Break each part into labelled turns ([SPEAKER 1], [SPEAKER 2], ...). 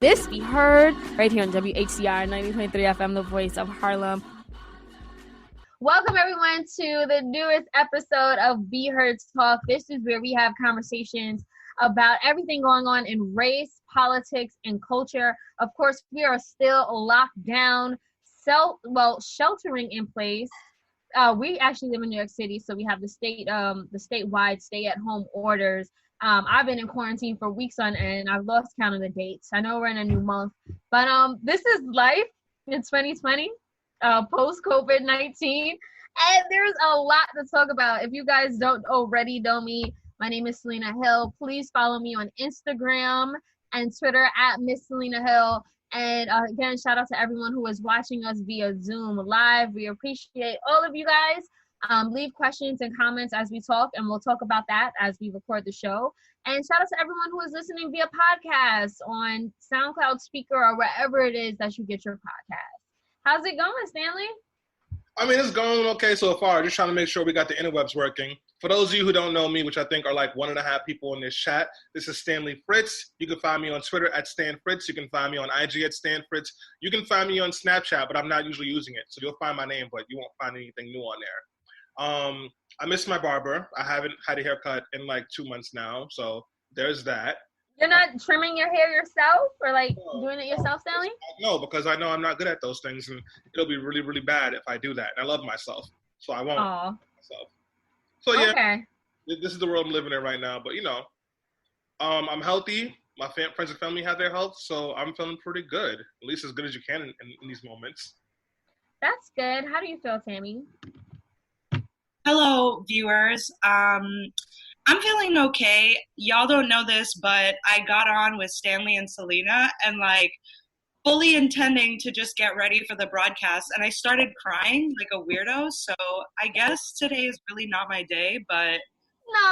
[SPEAKER 1] This be heard right here on WHCR 90.3 FM, the voice of Harlem. Welcome everyone to the newest episode of Be Heard Talk. This is where we have conversations about everything going on in race, politics, and culture. Of course, we are still locked down, sheltering in place. We actually live in New York City, so we have the statewide stay-at-home orders. I've been in quarantine for weeks on end. I've lost count of the dates. I know we're in a new month, but this is life in 2020, post COVID-19, and there's a lot to talk about. If you guys don't already know me, my name is Selena Hill. Please follow me on Instagram and Twitter at Miss Selena Hill. And again, shout out to everyone who is watching us via Zoom live. We appreciate all of you guys. Leave questions and comments as we talk, and we'll talk about that as we record the show. And shout out to everyone who is listening via podcast on SoundCloud speaker or wherever it is that you get your podcast. How's it going, Stanley?
[SPEAKER 2] I mean, it's going okay so far. Just trying to make sure we got the interwebs working. For those of you who don't know me, which I think are like 1.5 people in this chat, this is Stanley Fritz. You can find me on Twitter at Stan Fritz. You can find me on IG at Stan Fritz. You can find me on Snapchat, but I'm not usually using it. So you'll find my name, but you won't find anything new on there. I miss my barber. I haven't had a haircut in like 2 months now, so there's that.
[SPEAKER 1] You're not trimming your hair yourself or doing it yourself, Stanley?
[SPEAKER 2] No, because I know I'm not good at those things, and it'll be really, really bad if I do that. And I love myself, so I won't. Myself. So yeah, okay. This is the world I'm living in right now. But you know, I'm healthy. My friends and family have their health, so I'm feeling pretty good. At least as good as you can in these moments.
[SPEAKER 1] That's good. How do you feel, Tammie?
[SPEAKER 3] Hello, viewers. I'm feeling okay. Y'all don't know this, but I got on with Stanley and Selena and fully intending to just get ready for the broadcast. And I started crying like a weirdo. So I guess today is really not my day, but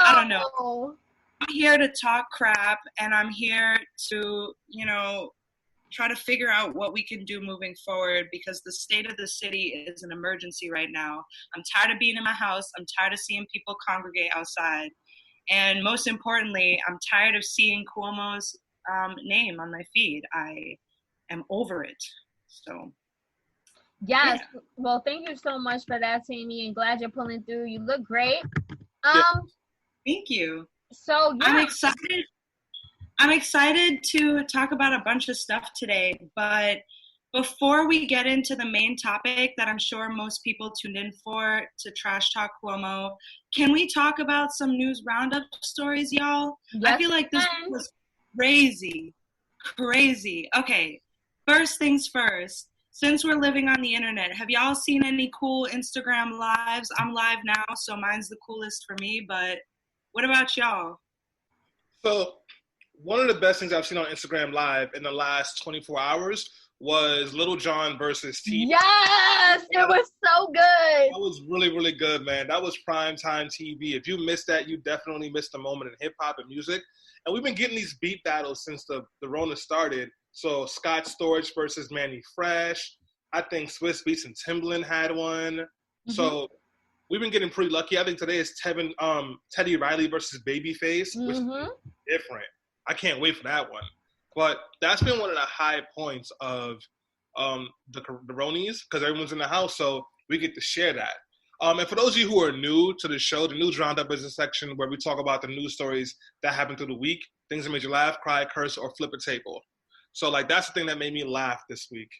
[SPEAKER 3] I don't know. I'm here to talk crap, and I'm here to, try to figure out what we can do moving forward, because the state of the city is an emergency right now. I'm tired of being in my house. I'm tired of seeing people congregate outside. And most importantly, I'm tired of seeing Cuomo's name on my feed. I am over it. So.
[SPEAKER 1] Yes. Yeah. Well, thank you so much for that, Tammie, and glad you're pulling through. You look great.
[SPEAKER 3] Thank you.
[SPEAKER 1] So yeah.
[SPEAKER 3] I'm excited to talk about a bunch of stuff today, but before we get into the main topic that I'm sure most people tuned in for, to trash talk Cuomo, can we talk about some news roundup stories, y'all? Yes, I feel like this was crazy. Okay, first things first. Since we're living on the internet, have y'all seen any cool Instagram lives? I'm live now, so mine's the coolest for me, but what about y'all?
[SPEAKER 2] So, one of the best things I've seen on Instagram Live in the last 24 hours was Lil Jon versus T.
[SPEAKER 1] Yes, it was so good.
[SPEAKER 2] That was really, really good, man. That was primetime TV. If you missed that, you definitely missed a moment in hip-hop and music. And we've been getting these beat battles since the Rona started. So Scott Storch versus Manny Fresh. I think Swiss Beats and Timbaland had one. Mm-hmm. So we've been getting pretty lucky. I think today is Teddy Riley versus Babyface, which is different. I can't wait for that one. But that's been one of the high points of the Ronies, because everyone's in the house, so we get to share that. And for those of you who are new to the show, the News Roundup is a section where we talk about the news stories that happened through the week, things that made you laugh, cry, curse, or flip a table. So, that's the thing that made me laugh this week.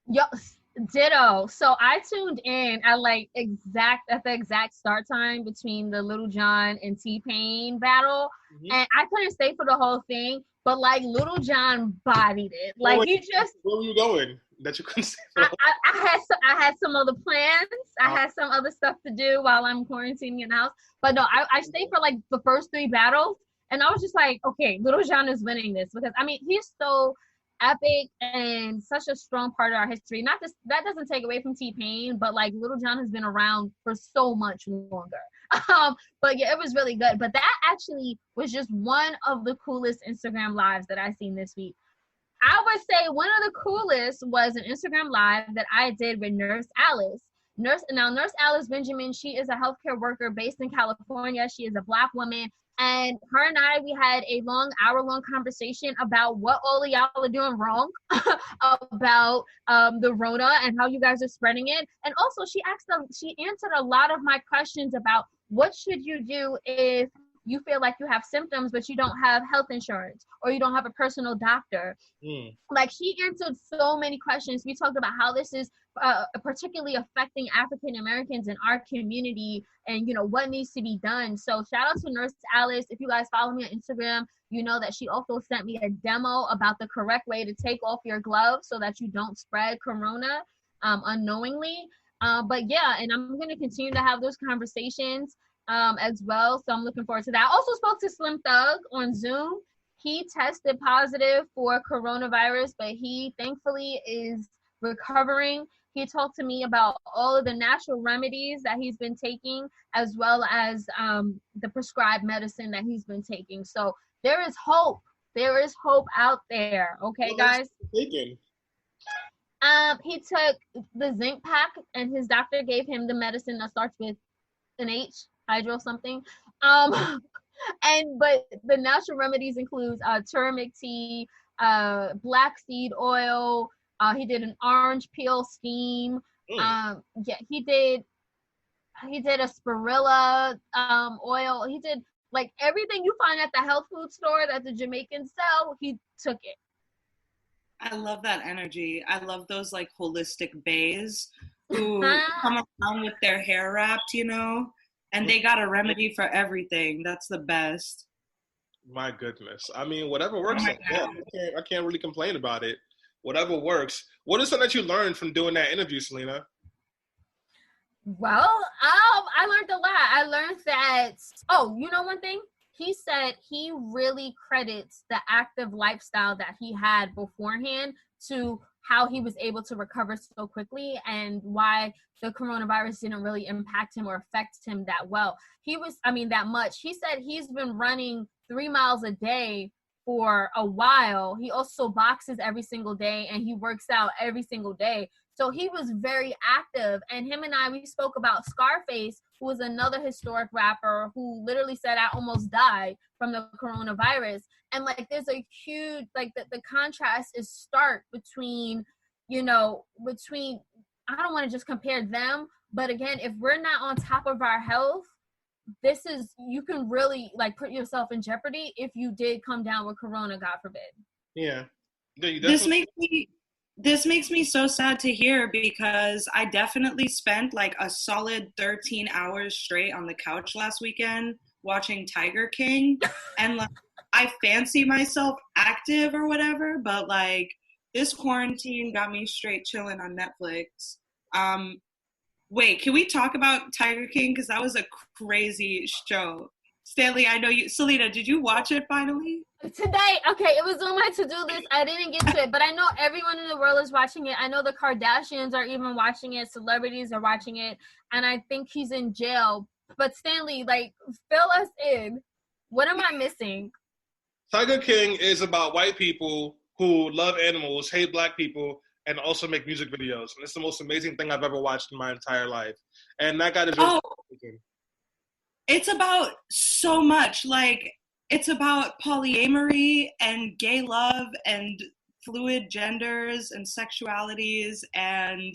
[SPEAKER 1] Yes, ditto. So I tuned in at the exact start time between the Lil Jon and T-Pain battle, and I couldn't stay for the whole thing. But Lil Jon bodied it. Where were
[SPEAKER 2] you going that you couldn't stay for?
[SPEAKER 1] I had some other plans. I had some other stuff to do while I'm quarantining in the house. But no, I stayed for the first 3 battles, and I was just like, okay, Lil Jon is winning this, because he's so epic and such a strong part of our history. That doesn't take away from T-Pain, but Lil Jon has been around for so much longer. But yeah, it was really good. But that actually was just one of the coolest Instagram lives that I've seen this week. I would say one of the coolest was an Instagram live that I did with Nurse Alice. Nurse Alice Benjamin, she is a healthcare worker based in California. She is a Black woman, And her and I, we had a hour-long conversation about what all of y'all are doing wrong about the Rona and how you guys are spreading it. And also, she answered a lot of my questions about what should you do if you feel like you have symptoms but you don't have health insurance or you don't have a personal doctor. Like, she answered so many questions. We talked about how this is particularly affecting African Americans in our community and, you know, what needs to be done. So shout out to Nurse Alice. If you guys follow me on Instagram, you know that she also sent me a demo about the correct way to take off your gloves so that you don't spread corona unknowingly. But yeah, and I'm going to continue to have those conversations as well. So I'm looking forward to that. I also spoke to Slim Thug on Zoom. He tested positive for coronavirus, but he thankfully is recovering. He talked to me about all of the natural remedies that he's been taking, as well as the prescribed medicine that he's been taking. So there is hope. There is hope out there. Okay, guys? He took the zinc pack, and his doctor gave him the medicine that starts with an H, hydro something. But the natural remedies includes turmeric tea, black seed oil. He did an orange peel steam. He did a spirilla oil. He did like everything you find at the health food store that the Jamaicans sell. He took it.
[SPEAKER 3] I love that energy. I love those like holistic baes who come around with their hair wrapped, you know, and they got a remedy for everything. That's the best.
[SPEAKER 2] My goodness. I mean, whatever works. I can't really complain about it. Whatever works. What is something that you learned from doing that interview, Selena?
[SPEAKER 1] Well, I learned a lot. I learned that, you know one thing? He said he really credits the active lifestyle that he had beforehand to how he was able to recover so quickly and why the coronavirus didn't really impact him or affect him that well. That much. He said he's been running 3 miles a day for a while. He also boxes every single day and he works out every single day. So he was very active. And him and we spoke about Scarface, who was another historic rapper who literally said, I almost died from the coronavirus. And like, there's a huge, like the contrast is stark between, I don't want to just compare them, but again, if we're not on top of our health, you can really like put yourself in jeopardy if you did come down with corona, God forbid.
[SPEAKER 2] Yeah.
[SPEAKER 3] This makes me so sad to hear because I definitely spent like a solid 13 hours straight on the couch last weekend watching Tiger King. And like, I fancy myself active or whatever, but like this quarantine got me straight chilling on Netflix. Wait, can we talk about Tiger King? Because that was a crazy show. Stanley, I know you. Selena, did you watch it finally?
[SPEAKER 1] Today, okay, it was on my to-do list. I didn't get to it, but I know everyone in the world is watching it. I know the Kardashians are even watching it. Celebrities are watching it. And I think he's in jail. But Stanley, like, fill us in. What am I missing?
[SPEAKER 2] Tiger King is about white people who love animals, hate black people, and also make music videos. And it's the most amazing thing I've ever watched in my entire life. And that guy deserves
[SPEAKER 3] it's about so much. Like, it's about polyamory and gay love and fluid genders and sexualities. And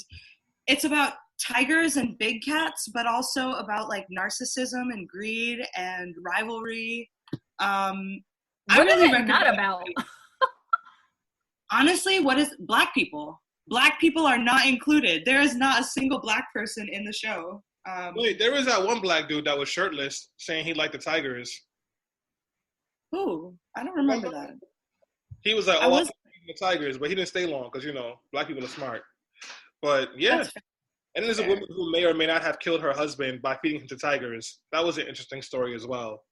[SPEAKER 3] it's about tigers and big cats, but also about like narcissism and greed and rivalry.
[SPEAKER 1] What is it not about?
[SPEAKER 3] Honestly, what is black people? Black people are not included. There is not a single black person in the show.
[SPEAKER 2] Wait, there was that one black dude that was shirtless saying he liked the tigers.
[SPEAKER 3] Who? I don't remember that.
[SPEAKER 2] He was like, I like the tigers, but he didn't stay long because, black people are smart. But yeah. And then there's a woman who may or may not have killed her husband by feeding him to tigers. That was an interesting story as well.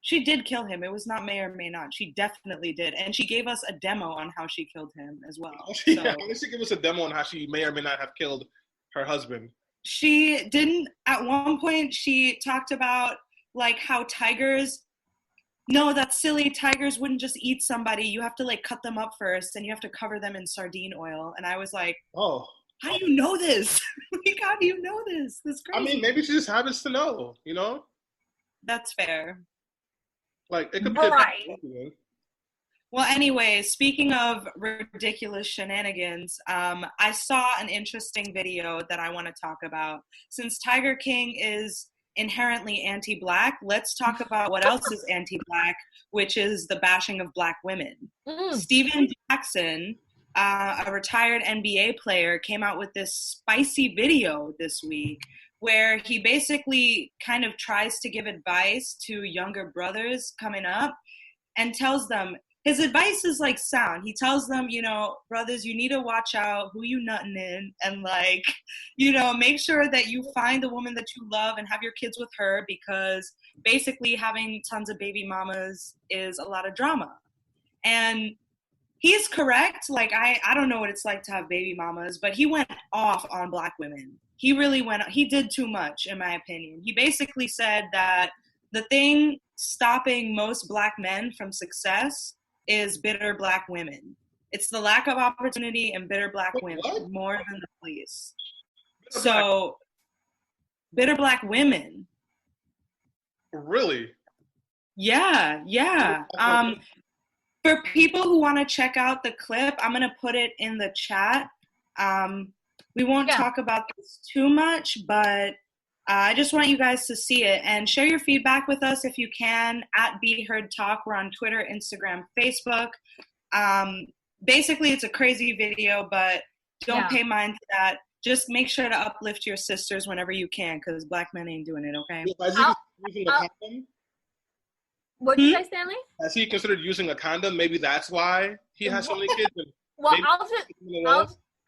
[SPEAKER 3] She did kill him. It was not may or may not. She definitely did. And she gave us a demo on how she killed him as well.
[SPEAKER 2] She gave us a demo on how she may or may not have killed her husband.
[SPEAKER 3] She didn't. At one point, she talked about like how tigers, no, that's silly. Tigers wouldn't just eat somebody. You have to like cut them up first and you have to cover them in sardine oil. And I was like,
[SPEAKER 2] oh,
[SPEAKER 3] how do you know this? Like, how do you know this? That's crazy.
[SPEAKER 2] I mean, maybe she just happens to know,
[SPEAKER 3] That's fair.
[SPEAKER 2] Like, it could be
[SPEAKER 1] Right.
[SPEAKER 3] Well, anyway, speaking of ridiculous shenanigans, I saw an interesting video that I want to talk about. Since Tiger King is inherently anti-Black, let's talk about what else is anti-Black, which is the bashing of Black women. Steven Jackson, a retired NBA player, came out with this spicy video this week where he basically kind of tries to give advice to younger brothers coming up and tells them, his advice is like sound. He tells them, you know, brothers, you need to watch out who you nutting in, and like, you know, make sure that you find the woman that you love and have your kids with her, because basically having tons of baby mamas is a lot of drama. And he's correct. Like, I don't know what it's like to have baby mamas, but he went off on Black women. He really he did too much, in my opinion. He basically said that the thing stopping most Black men from success is bitter Black women. It's the lack of opportunity and bitter Black women more than the police. So, bitter Black women.
[SPEAKER 2] Really?
[SPEAKER 3] Yeah. For people who want to check out the clip, I'm going to put it in the chat. We won't talk about this too much, but I just want you guys to see it and share your feedback with us if you can at Be Heard Talk. We're on Twitter, Instagram, Facebook. Basically, it's a crazy video, but don't pay mind to that. Just make sure to uplift your sisters whenever you can, because Black men ain't doing it, okay?
[SPEAKER 2] Using a condom?
[SPEAKER 1] What did you say, Stanley?
[SPEAKER 2] Has he considered using a condom? Maybe that's why he has so many kids.
[SPEAKER 1] Well,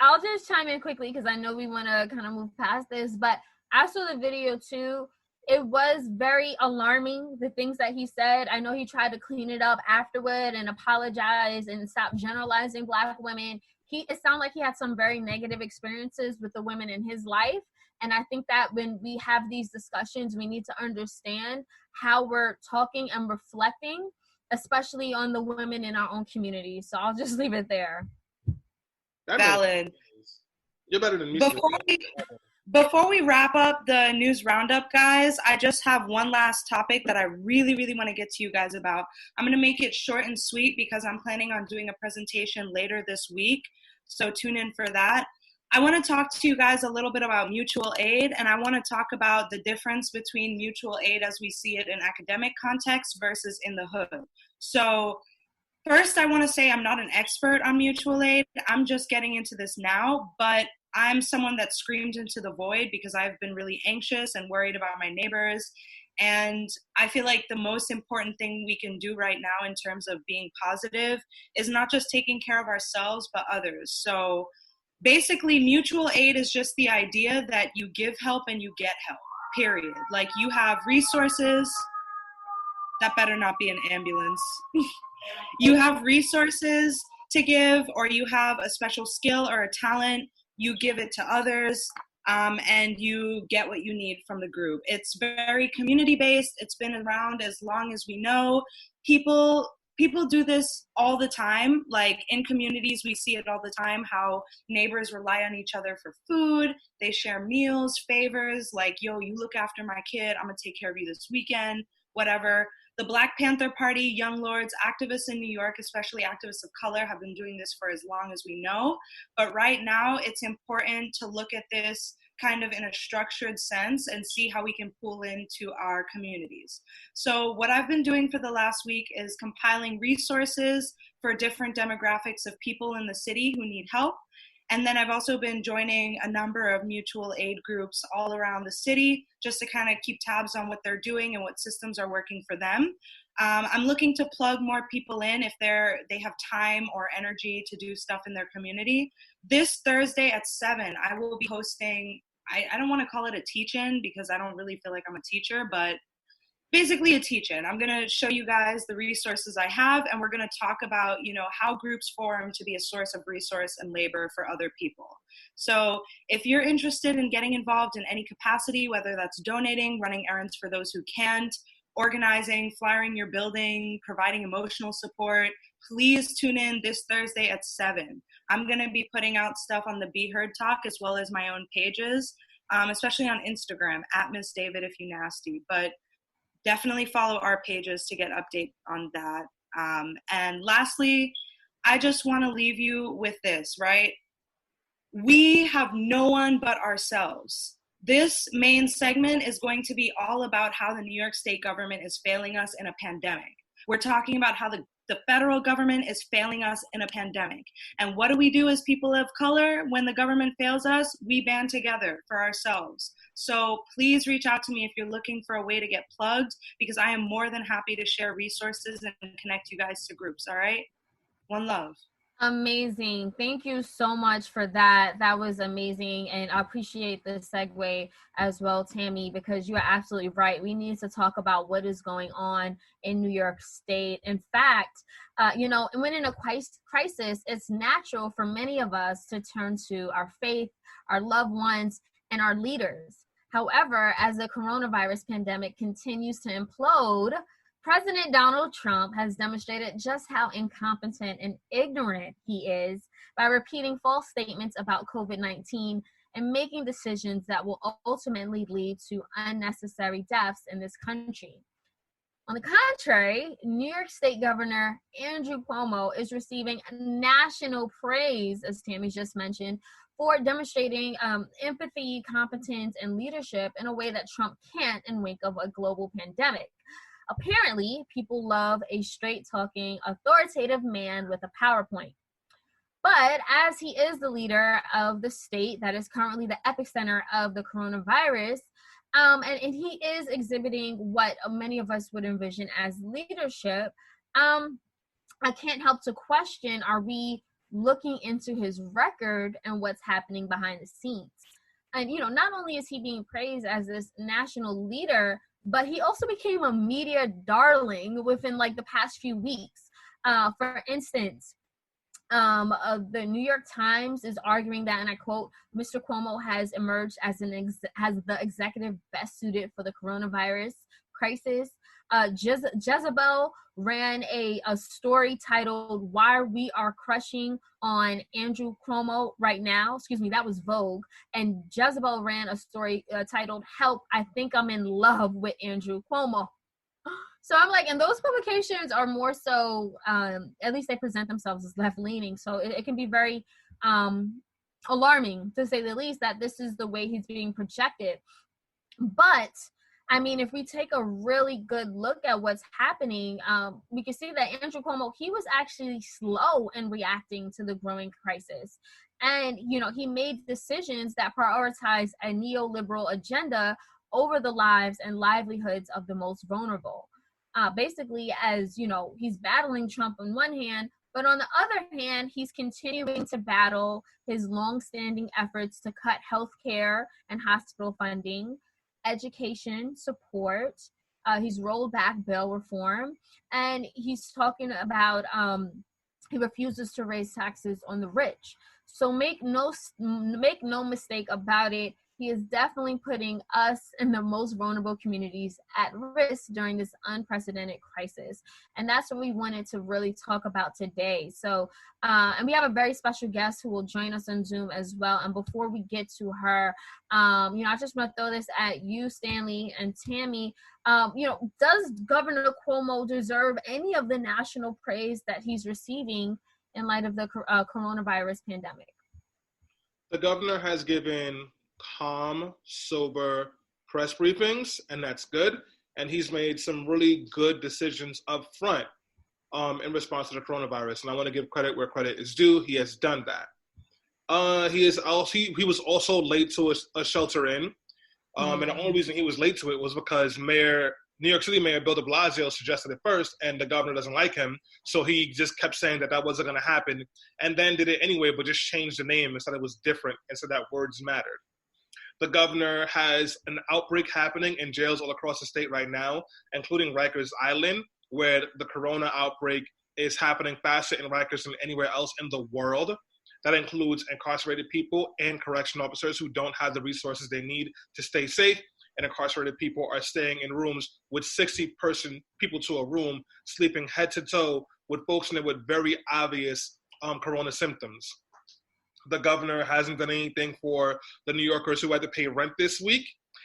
[SPEAKER 1] I'll just chime in quickly because I know we want to kind of move past this, but I saw the video too. It was very alarming, the things that he said. I know he tried to clean it up afterward and apologize and stop generalizing Black women. It sounded like he had some very negative experiences with the women in his life. And I think that when we have these discussions, we need to understand how we're talking and reflecting, especially on the women in our own community. So I'll just leave it there.
[SPEAKER 3] Valid.
[SPEAKER 2] You're better than me.
[SPEAKER 3] Before we wrap up the news roundup, guys, I just have one last topic that I really, really want to get to you guys about. I'm going to make it short and sweet because I'm planning on doing a presentation later this week. So tune in for that. I want to talk to you guys a little bit about mutual aid, and I want to talk about the difference between mutual aid as we see it in academic context versus in the hood. So first, I want to say I'm not an expert on mutual aid. I'm just getting into this now, but I'm someone that screamed into the void because I've been really anxious and worried about my neighbors. And I feel like the most important thing we can do right now in terms of being positive is not just taking care of ourselves, but others. So basically, mutual aid is just the idea that you give help and you get help, period. Like, you have resources. That better not be an ambulance. You have resources to give, or you have a special skill or a talent. You give it to others, and you get what you need from the group. It's very community-based. It's been around as long as we know. People do this all the time. Like, in communities, we see it all the time, how neighbors rely on each other for food. They share meals, favors, like, yo, you look after my kid, I'm gonna take care of you this weekend, whatever. The Black Panther Party, Young Lords, activists in New York, especially activists of color, have been doing this for as long as we know. But right now, it's important to look at this kind of in a structured sense and see how we can pull into our communities. So what I've been doing for the last week is compiling resources for different demographics of people in the city who need help. And then I've also been joining a number of mutual aid groups all around the city just to kind of keep tabs on what they're doing and what systems are working for them. I'm looking to plug more people in if they have time or energy to do stuff in their community. This Thursday at 7, I will be hosting, I don't want to call it a teach-in because I don't really feel like I'm a teacher, but basically a teach-in. I'm going to show you guys the resources I have, and we're going to talk about, how groups form to be a source of resource and labor for other people. So if you're interested in getting involved in any capacity, whether that's donating, running errands for those who can't, organizing, flyering your building, providing emotional support, please tune in this Thursday at 7. I'm going to be putting out stuff on the Be Heard Talk as well as my own pages, especially on Instagram, at Miss David if you nasty. But definitely follow our pages to get update on that. And lastly, I just want to leave you with this, right? We have no one but ourselves. This main segment is going to be all about how the New York State government is failing us in a pandemic. We're talking about how the federal government is failing us in a pandemic. And what do we do as people of color when the government fails us? We band together for ourselves. So please reach out to me if you're looking for a way to get plugged, because I am more than happy to share resources and connect you guys to groups, all right? One love.
[SPEAKER 1] Amazing. Thank you so much for that. That was amazing. And I appreciate the segue as well, Tammie, because you are absolutely right. We need to talk about what is going on in New York State. In fact, when in a crisis, it's natural for many of us to turn to our faith, our loved ones, and our leaders. However, as the coronavirus pandemic continues to implode, President Donald Trump has demonstrated just how incompetent and ignorant he is by repeating false statements about COVID-19 and making decisions that will ultimately lead to unnecessary deaths in this country. On the contrary, New York State Governor Andrew Cuomo is receiving national praise, as Tammie just mentioned, for demonstrating empathy, competence, and leadership in a way that Trump can't in wake of a global pandemic. Apparently, people love a straight-talking, authoritative man with a PowerPoint. But as he is the leader of the state that is currently the epicenter of the coronavirus, and he is exhibiting what many of us would envision as leadership, I can't help to question, are we looking into his record and what's happening behind the scenes? And, not only is he being praised as this national leader, but he also became a media darling within the past few weeks. For instance, the New York Times is arguing that, and I quote, Mr. Cuomo has emerged as the executive best suited for the coronavirus crisis. Jezebel ran a story titled "Why We Are Crushing on Andrew Cuomo Right Now." Excuse me, that was Vogue. And Jezebel ran a story titled "Help, I Think I'm in Love with Andrew Cuomo." So I'm and those publications are more so, at least they present themselves as left-leaning. So it can be very alarming, to say the least, that this is the way he's being projected. But if we take a really good look at what's happening, we can see that Andrew Cuomo, he was actually slow in reacting to the growing crisis. And, he made decisions that prioritize a neoliberal agenda over the lives and livelihoods of the most vulnerable. Basically, as, he's battling Trump on one hand, but on the other hand, he's continuing to battle his longstanding efforts to cut healthcare and hospital funding, education support. He's rolled back bail reform, and he's talking about he refuses to raise taxes on the rich. So make no mistake about it. He is definitely putting us in the most vulnerable communities at risk during this unprecedented crisis. And that's what we wanted to really talk about today. So, and we have a very special guest who will join us on Zoom as well. And before we get to her, I just want to throw this at you, Stanley and Tammie. Does Governor Cuomo deserve any of the national praise that he's receiving in light of the coronavirus pandemic?
[SPEAKER 2] The governor has given calm, sober press briefings, and that's good. And he's made some really good decisions up front in response to the coronavirus. And I want to give credit where credit is due. He has done that. He was also late to a shelter in. And the only reason he was late to it was because New York City Mayor Bill de Blasio suggested it first, and the governor doesn't like him. So he just kept saying that wasn't going to happen, and then did it anyway, but just changed the name and said it was different and said that words mattered. The governor has an outbreak happening in jails all across the state right now, including Rikers Island, where the corona outbreak is happening faster in Rikers than anywhere else in the world. That includes incarcerated people and correction officers who don't have the resources they need to stay safe. And incarcerated people are staying in rooms with 60 people to a room, sleeping head to toe with folks in there with very obvious corona symptoms. The governor hasn't done anything for the New Yorkers who had to pay rent this week.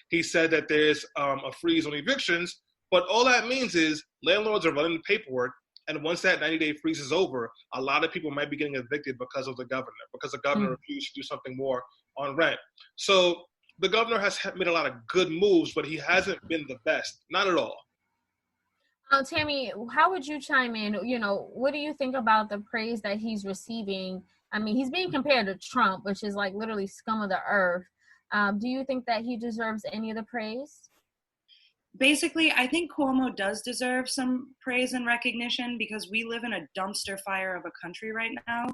[SPEAKER 2] He said that there's a freeze on evictions, But all that means is landlords are running the paperwork, and once that 90-day freeze is over, a lot of people might be getting evicted because of the governor, because the governor refused to do something more on rent. So the governor has made a lot of good moves, but he hasn't been the best. Not at all.
[SPEAKER 1] Tammie, how would you chime in? You know, what do you think about the praise that he's receiving? I mean, he's being compared to Trump, which is like literally scum of the earth. Do you think that he deserves any of the praise?
[SPEAKER 3] Basically, I think Cuomo does deserve some praise and recognition because we live in a dumpster fire of a country right now,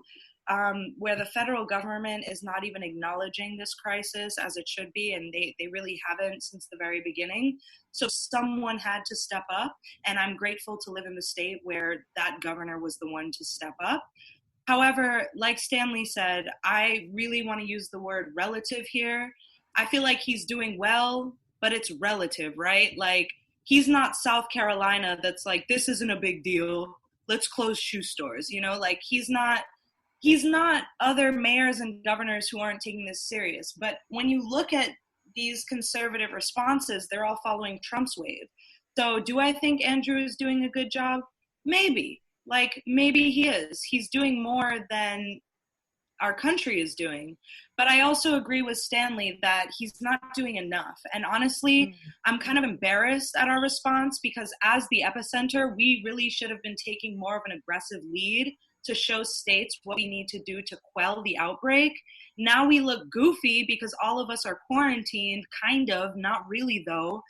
[SPEAKER 3] where the federal government is not even acknowledging this crisis as it should be, and they really haven't since the very beginning. So someone had to step up, and I'm grateful to live in the state where that governor was the one to step up. However, like Stanley said, I really want to use the word relative here. I feel like he's doing well, but it's relative, right? Like, he's not South Carolina that's like, this isn't a big deal, let's close shoe stores, you know? Like, he's not other mayors and governors who aren't taking this serious. But when you look at these conservative responses, they're all following Trump's wave. So do I think Andrew is doing a good job? Maybe. Like, maybe he is. He's doing more than our country is doing. But I also agree with Stanley that he's not doing enough. And honestly, I'm kind of embarrassed at our response because as the epicenter, we really should have been taking more of an aggressive lead to show states what we need to do to quell the outbreak. Now we look goofy because all of us are quarantined, kind of, not really though,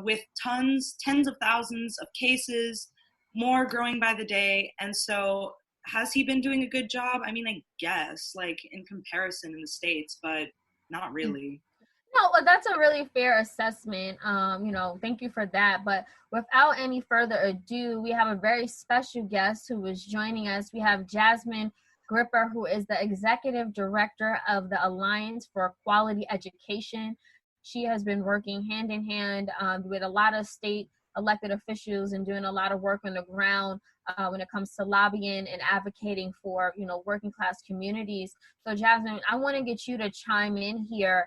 [SPEAKER 3] with tens of thousands of cases, more growing by the day. And so has he been doing a good job? I mean, I guess, like, in comparison in the States, but not really.
[SPEAKER 1] No, but that's a really fair assessment. You know, thank you for that. But without any further ado, we have a very special guest who is joining us. We have Jasmine Gripper, who is the executive director of the Alliance for Quality Education. She has been working hand in hand with a lot of state elected officials and doing a lot of work on the ground when it comes to lobbying and advocating for, you know, working class communities. So Jasmine, I want to get you to chime in here.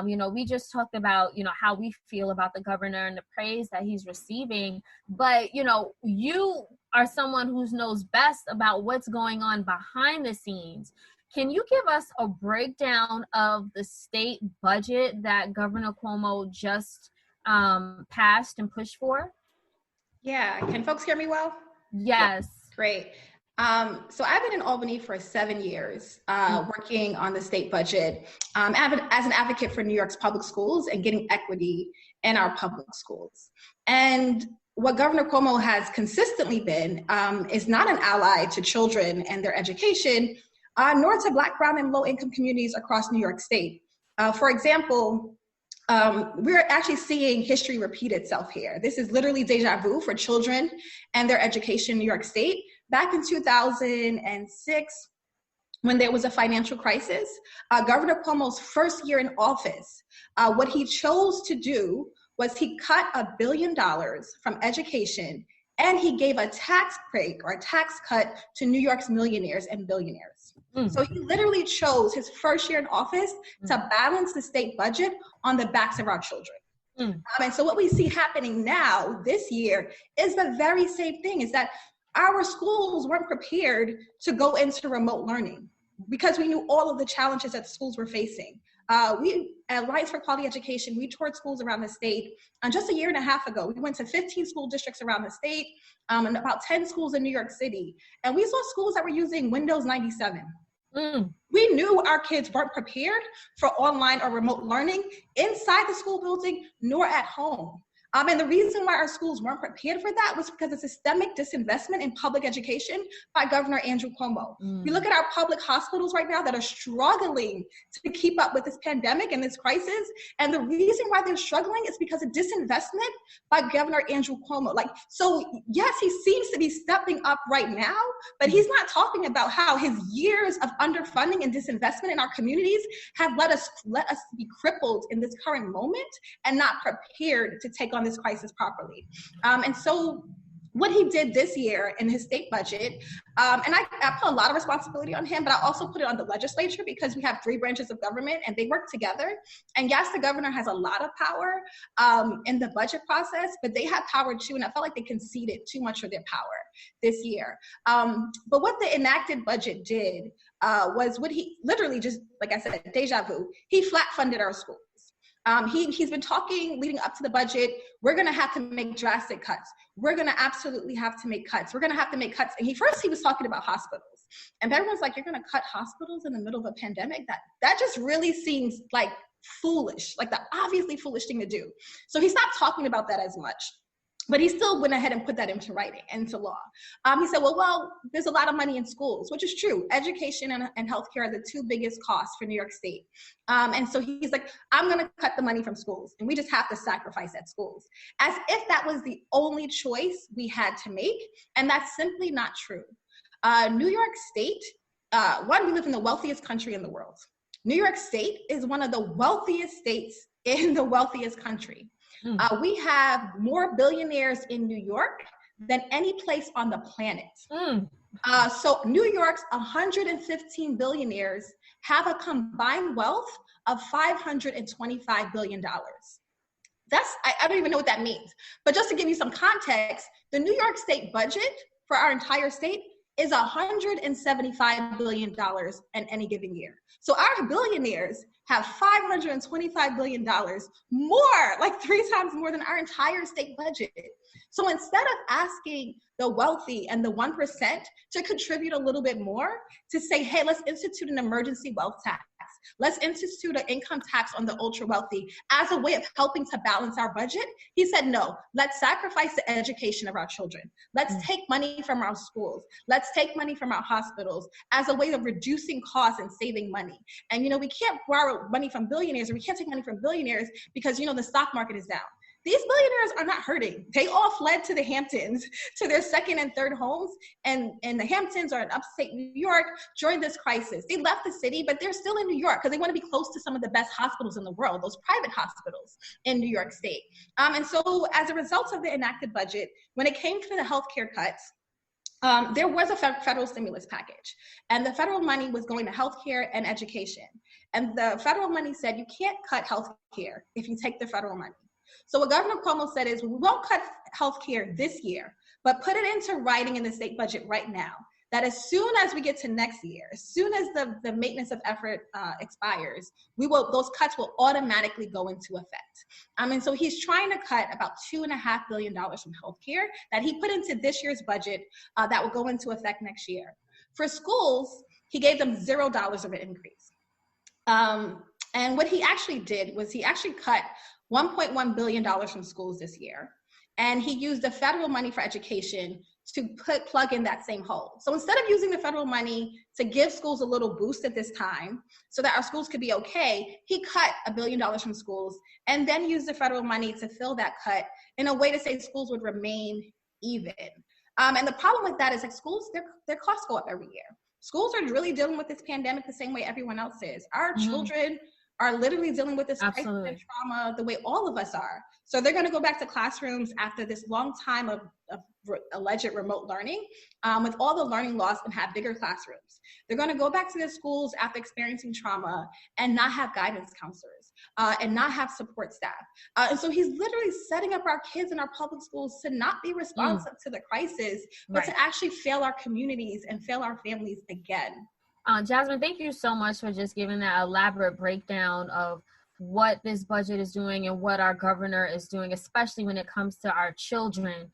[SPEAKER 1] You know, we just talked about, you know, how we feel about the governor and the praise that he's receiving, but, you know, you are someone who knows best about what's going on behind the scenes. Can you give us a breakdown of the state budget that Governor Cuomo just passed and pushed for?
[SPEAKER 4] Yeah, can folks hear me well?
[SPEAKER 1] Yes.
[SPEAKER 4] Great. So I've been in Albany for 7 years, working on the state budget as an advocate for New York's public schools and getting equity in our public schools. And what Governor Cuomo has consistently been is not an ally to children and their education, nor to Black, brown, and low-income communities across New York State. For example, we're actually seeing history repeat itself here. This is literally deja vu for children and their education in New York State. Back in 2006, when there was a financial crisis, Governor Cuomo's first year in office, what he chose to do was he cut $1 billion from education, and he gave a tax break or a tax cut to New York's millionaires and billionaires. So he literally chose his first year in office to balance the state budget on the backs of our children. And so what we see happening now this year is the very same thing, is that our schools weren't prepared to go into remote learning because we knew all of the challenges that the schools were facing. We at Alliance for Quality Education, we toured schools around the state. Just a year and a half ago, we went to 15 school districts around the state and about 10 schools in New York City. And we saw schools that were using Windows 97. We knew our kids weren't prepared for online or remote learning inside the school building nor at home. And the reason why our schools weren't prepared for that was because of systemic disinvestment in public education by Governor Andrew Cuomo. We look at our public hospitals right now that are struggling to keep up with this pandemic and this crisis. And the reason why they're struggling is because of disinvestment by Governor Andrew Cuomo. Like, so yes, he seems to be stepping up right now, but he's not talking about how his years of underfunding and disinvestment in our communities have let us be crippled in this current moment and not prepared to take on this crisis properly. And so what he did this year in his state budget, and I put a lot of responsibility on him, but I also put it on the legislature because we have 3 branches of government and they work together. And yes, the governor has a lot of power in the budget process, but they have power too, and I felt like they conceded too much of their power this year. But what the enacted budget did was what he literally just, like I said, deja vu, he flat funded our schools. He's been talking leading up to the budget, we're going to have to make drastic cuts. We're going to absolutely have to make cuts. We're going to have to make cuts. And first he was talking about hospitals. And everyone's like, you're going to cut hospitals in the middle of a pandemic? That just really seems like foolish, like the obviously foolish thing to do. So he stopped talking about that as much. But he still went ahead and put that into writing, into law. He said, well, there's a lot of money in schools, which is true. Education and healthcare are the 2 biggest costs for New York State. And so he's like, I'm going to cut the money from schools, and we just have to sacrifice at schools. As if that was the only choice we had to make, and that's simply not true. New York State, we live in the wealthiest country in the world. New York State is one of the wealthiest states in the wealthiest country. We have more billionaires in New York than any place on the planet. So New York's 115 billionaires have a combined wealth of $525 billion. I don't even know what that means. But just to give you some context, the New York State budget for our entire state is $175 billion in any given year. So our billionaires have $525 billion more, like 3 times more than our entire state budget. So instead of asking the wealthy and the 1% to contribute a little bit more, to say, hey, let's institute an emergency wealth tax. Let's institute an income tax on the ultra wealthy as a way of helping to balance our budget. He said, no, let's sacrifice the education of our children. Let's take money from our schools. Let's take money from our hospitals as a way of reducing costs and saving money. And, we can't borrow money from billionaires, or we can't take money from billionaires because, the stock market is down. These billionaires are not hurting. They all fled to the Hamptons, to their second and third homes, and the Hamptons are in upstate New York during this crisis. They left the city, but they're still in New York because they want to be close to some of the best hospitals in the world, those private hospitals in New York State. And so as a result of the enacted budget, when it came to the healthcare cuts, there was a federal stimulus package, and the federal money was going to healthcare and education. And the federal money said, you can't cut healthcare if you take the federal money. So what Governor Cuomo said is, we won't cut healthcare this year, but put it into writing in the state budget right now, that as soon as we get to next year, as soon as the maintenance of effort expires, those cuts will automatically go into effect. And so he's trying to cut about $2.5 billion from healthcare that he put into this year's budget that will go into effect next year. For schools, he gave them $0 of an increase. And what he actually did was he actually cut $1.1 billion from schools this year. And he used the federal money for education to plug in that same hole. So instead of using the federal money to give schools a little boost at this time so that our schools could be okay, he cut $1 billion from schools and then used the federal money to fill that cut in a way to say schools would remain even. And the problem with that is like schools, their costs go up every year. Schools are really dealing with this pandemic the same way everyone else is. Our children are literally dealing with this crisis and trauma the way all of us are. So they're going to go back to classrooms after this long time of alleged remote learning with all the learning loss and have bigger classrooms. They're going to go back to their schools after experiencing trauma and not have guidance counselors and not have support staff. And so he's literally setting up our kids in our public schools to not be responsive to the crisis, but to actually fail our communities and fail our families again.
[SPEAKER 1] Jasmine, thank you so much for just giving that elaborate breakdown of what this budget is doing and what our governor is doing, especially when it comes to our children.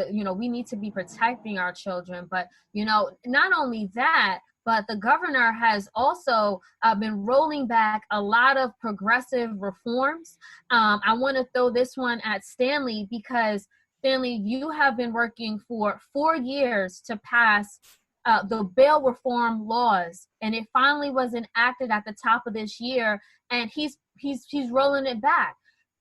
[SPEAKER 1] We need to be protecting our children, but, not only that, but the governor has also been rolling back a lot of progressive reforms. I want to throw this one at Stanley because, Stanley, you have been working for 4 years to pass the bail reform laws, and it finally was enacted at the top of this year, and he's rolling it back.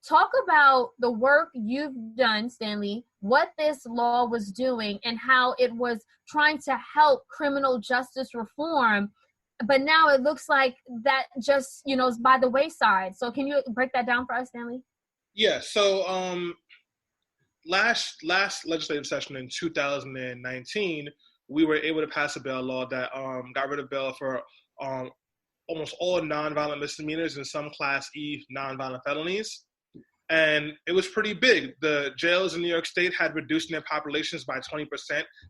[SPEAKER 1] Talk about the work you've done, Stanley, what this law was doing and how it was trying to help criminal justice reform, but now it looks like that just, is by the wayside. So can you break that down for us, Stanley?
[SPEAKER 2] Yeah, so last legislative session in 2019, we were able to pass a bail law that got rid of bail for almost all nonviolent misdemeanors and some Class E nonviolent felonies. And it was pretty big. The jails in New York State had reduced their populations by 20%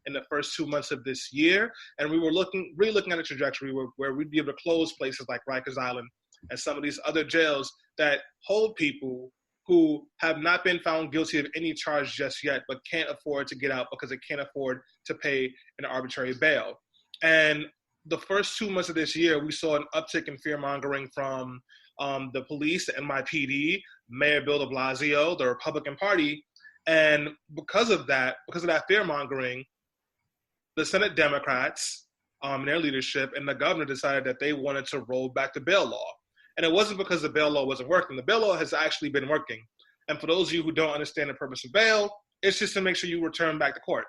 [SPEAKER 2] in the first 2 months of this year. And we were really looking at a trajectory where we'd be able to close places like Rikers Island and some of these other jails that hold people who have not been found guilty of any charge just yet, but can't afford to get out because they can't afford to pay an arbitrary bail. And the first 2 months of this year, we saw an uptick in fear-mongering from the police, the NYPD, Mayor Bill de Blasio, the Republican Party. And because of that fear-mongering, the Senate Democrats, their leadership, and the governor decided that they wanted to roll back the bail law. And it wasn't because the bail law wasn't working. The bail law has actually been working. And for those of you who don't understand the purpose of bail, it's just to make sure you return back to court.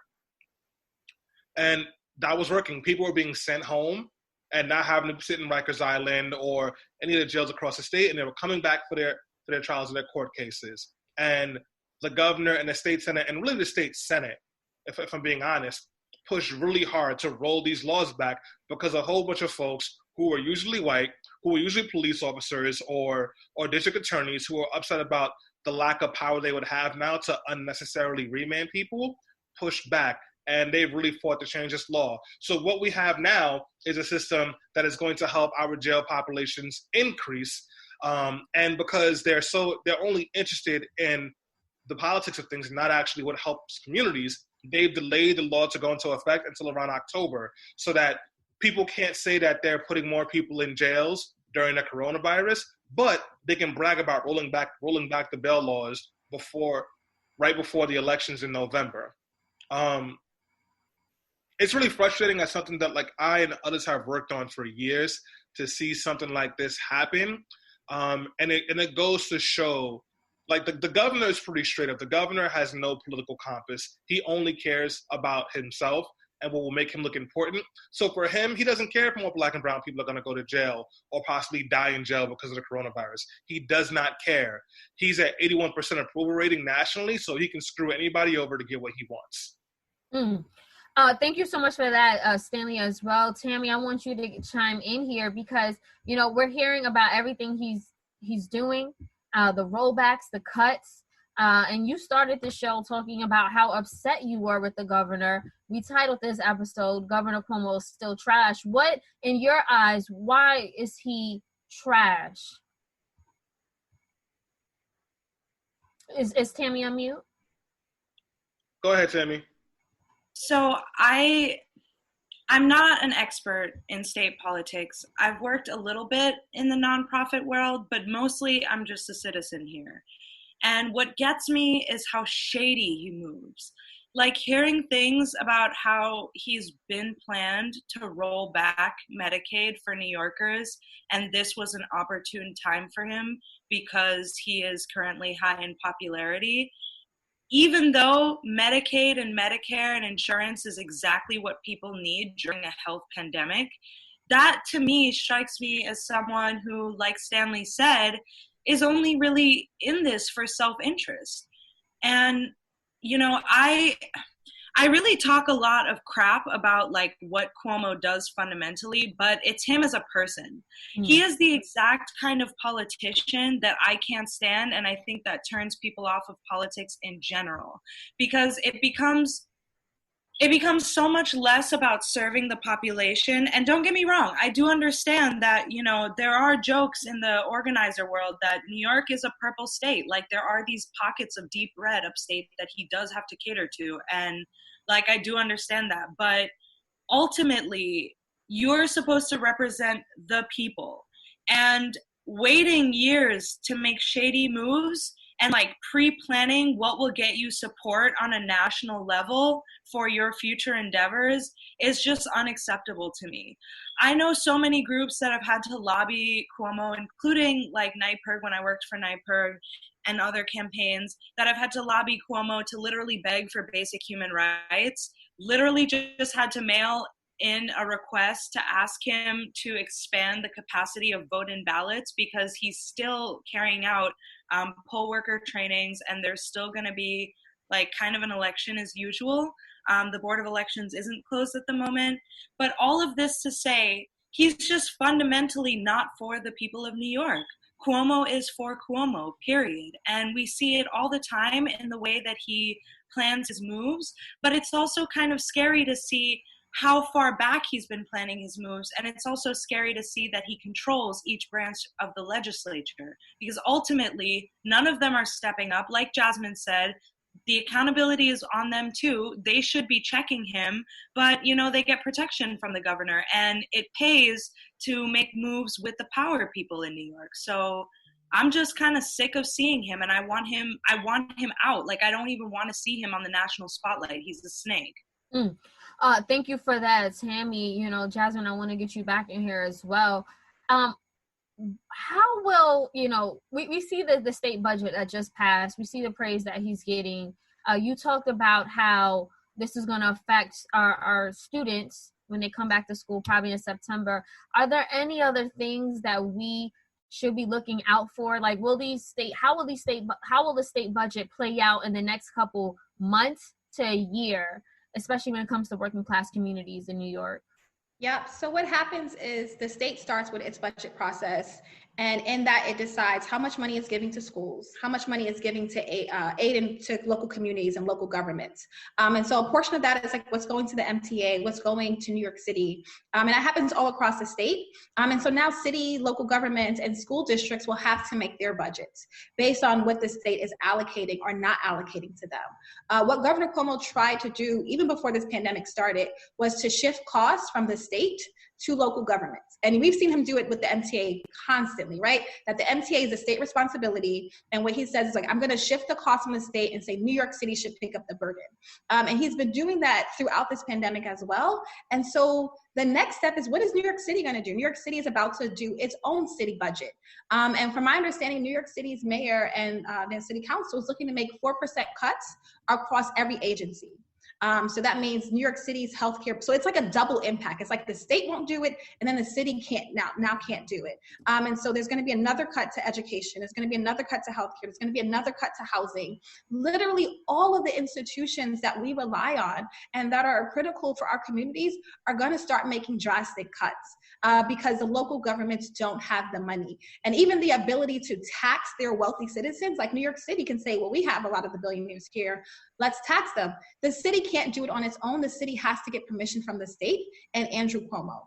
[SPEAKER 2] And that was working. People were being sent home and not having to sit in Rikers Island or any of the jails across the state, and they were coming back for their trials and their court cases. And the governor and the state senate, and really the state senate, if I'm being honest, pushed really hard to roll these laws back because a whole bunch of folks who were usually white, who were usually police officers or district attorneys who were upset about the lack of power they would have now to unnecessarily remand people, pushed back. And they've really fought to change this law. So what we have now is a system that is going to help our jail populations increase. And because they're only interested in the politics of things, not actually what helps communities, they've delayed the law to go into effect until around October so that people can't say that they're putting more people in jails during the coronavirus, but they can brag about rolling back the bail laws right before the elections in November. It's really frustrating as something that like I and others have worked on for years to see something like this happen. And it goes to show, like the governor is pretty straight up. The governor has no political compass. He only cares about himself and what will make him look important. So for him, he doesn't care if more Black and brown people are going to go to jail or possibly die in jail because of the coronavirus. He does not care. He's at 81% approval rating nationally, so he can screw anybody over to get what he wants.
[SPEAKER 1] Thank you so much for that, Stanley, as well. Tammie, I want you to chime in here because, we're hearing about everything he's doing, the rollbacks, the cuts, and you started the show talking about how upset you were with the governor. We titled this episode, Governor Cuomo is Still Trash. What, in your eyes, why is he trash? Is Tammie on mute?
[SPEAKER 2] Go ahead, Tammie.
[SPEAKER 3] So I'm not an expert in state politics. I've worked a little bit in the nonprofit world, but mostly I'm just a citizen here. And what gets me is how shady he moves. Like hearing things about how he's been planned to roll back Medicaid for New Yorkers, and this was an opportune time for him because he is currently high in popularity. Even though Medicaid and Medicare and insurance is exactly what people need during a health pandemic, that to me strikes me as someone who, like Stanley said, is only really in this for self-interest. And, I really talk a lot of crap about like what Cuomo does fundamentally, but it's him as a person. He is the exact kind of politician that I can't stand, and I think that turns people off of politics in general because it becomes so much less about serving the population. And don't get me wrong, I do understand that, there are jokes in the organizer world that New York is a purple state. Like there are these pockets of deep red upstate that he does have to cater to. And like, I do understand that. But ultimately, you're supposed to represent the people. And waiting years to make shady moves and like pre-planning what will get you support on a national level for your future endeavors is just unacceptable to me. I know so many groups that have had to lobby Cuomo, including like NYPIRG when I worked for NYPIRG and other campaigns that have had to lobby Cuomo to literally beg for basic human rights, literally just had to mail in a request to ask him to expand the capacity of vote-in ballots because he's still carrying out poll worker trainings, and there's still going to be like kind of an election as usual. The Board of Elections isn't closed at the moment. But all of this to say, he's just fundamentally not for the people of New York. Cuomo is for Cuomo, period. And we see it all the time in the way that he plans his moves. But it's also kind of scary to see how far back he's been planning his moves. And it's also scary to see that he controls each branch of the legislature, because ultimately none of them are stepping up. Like Jasmine said, the accountability is on them too. They should be checking him, but they get protection from the governor, and it pays to make moves with the power people in New York. So I'm just kind of sick of seeing him, and I want him out. Like, I don't even want to see him on the national spotlight. He's a snake.
[SPEAKER 1] Thank you for that, Tammie. Jasmine, I want to get you back in here as well. How will, we see the state budget that just passed. We see the praise that he's getting. You talked about how this is going to affect our students when they come back to school, probably in September. Are there any other things that we should be looking out for? Like, how will the state budget play out in the next couple months to a year, especially when it comes to working class communities in New York?
[SPEAKER 4] Yep. So what happens is the state starts with its budget process, and in that it decides how much money it's giving to schools, how much money it's giving to aid into local communities and local governments. And so a portion of that is like what's going to the MTA, what's going to New York City. And that happens all across the state. And so now city, local governments, and school districts will have to make their budgets based on what the state is allocating or not allocating to them. What Governor Cuomo tried to do, even before this pandemic started, was to shift costs from the state to local governments. And we've seen him do it with the MTA constantly, right? That the MTA is a state responsibility. And what he says is like, I'm going to shift the cost from the state and say New York City should pick up the burden. And he's been doing that throughout this pandemic as well. And so the next step is, what is New York City going to do? New York City is about to do its own city budget. And from my understanding, New York City's mayor and the city council is looking to make 4% cuts across every agency. So that means New York City's healthcare. So it's like a double impact. It's like the state won't do it, and then the city can't do it. And so there's going to be another cut to education. There's going to be another cut to healthcare. There's going to be another cut to housing. Literally all of the institutions that we rely on and that are critical for our communities are going to start making drastic cuts because the local governments don't have the money. And even the ability to tax their wealthy citizens, like New York City can say, well, we have a lot of the billionaires here. Let's tax them. The city can't do it on its own. The city has to get permission from the state and Andrew Cuomo.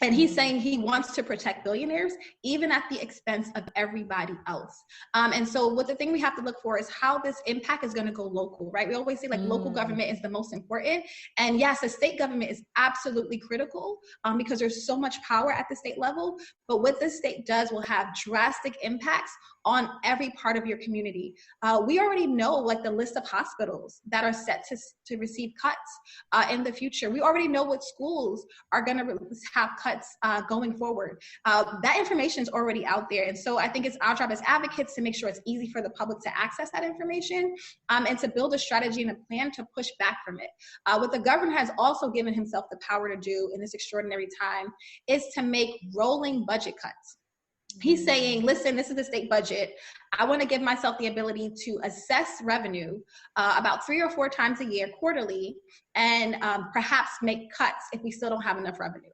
[SPEAKER 4] And he's saying he wants to protect billionaires, even at the expense of everybody else. And so the thing we have to look for is how this impact is going to go local, right? We always say like local government is the most important. And yes, the state government is absolutely critical because there's so much power at the state level. But what the state does will have drastic impacts on every part of your community. We already know like the list of hospitals that are set to receive cuts in the future. We already know what schools are going to have cuts going forward. That information is already out there. And so I think it's our job as advocates to make sure it's easy for the public to access that information and to build a strategy and a plan to push back from it. What the governor has also given himself the power to do in this extraordinary time is to make rolling budget cuts. He's saying, listen, this is the state budget. I want to give myself the ability to assess revenue about 3 or 4 times a year, quarterly, and perhaps make cuts if we still don't have enough revenue.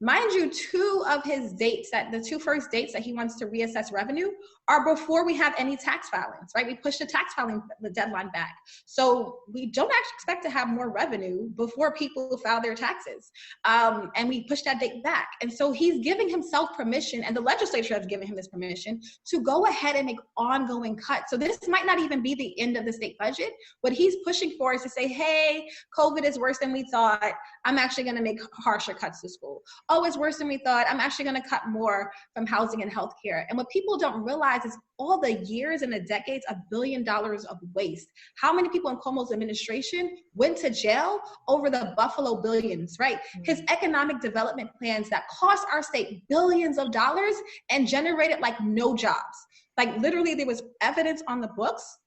[SPEAKER 4] Mind you, 2 of his dates, the 2 first dates that he wants to reassess revenue are before we have any tax filings, right? We pushed the deadline back. So we don't actually expect to have more revenue before people file their taxes. And we pushed that date back. And so he's giving himself permission, and the legislature has given him this permission, to go ahead and make ongoing cuts. So this might not even be the end of the state budget. What he's pushing for is to say, hey, COVID is worse than we thought. I'm actually going to make harsher cuts to school. Oh, it's worse than we thought. I'm actually going to cut more from housing and healthcare. And what people don't realize is all the years and the decades of $1 billion of waste. How many people in Cuomo's administration went to jail over the Buffalo billions, right? His economic development plans that cost our state billions of dollars and generated like no jobs. Like literally there was evidence on the books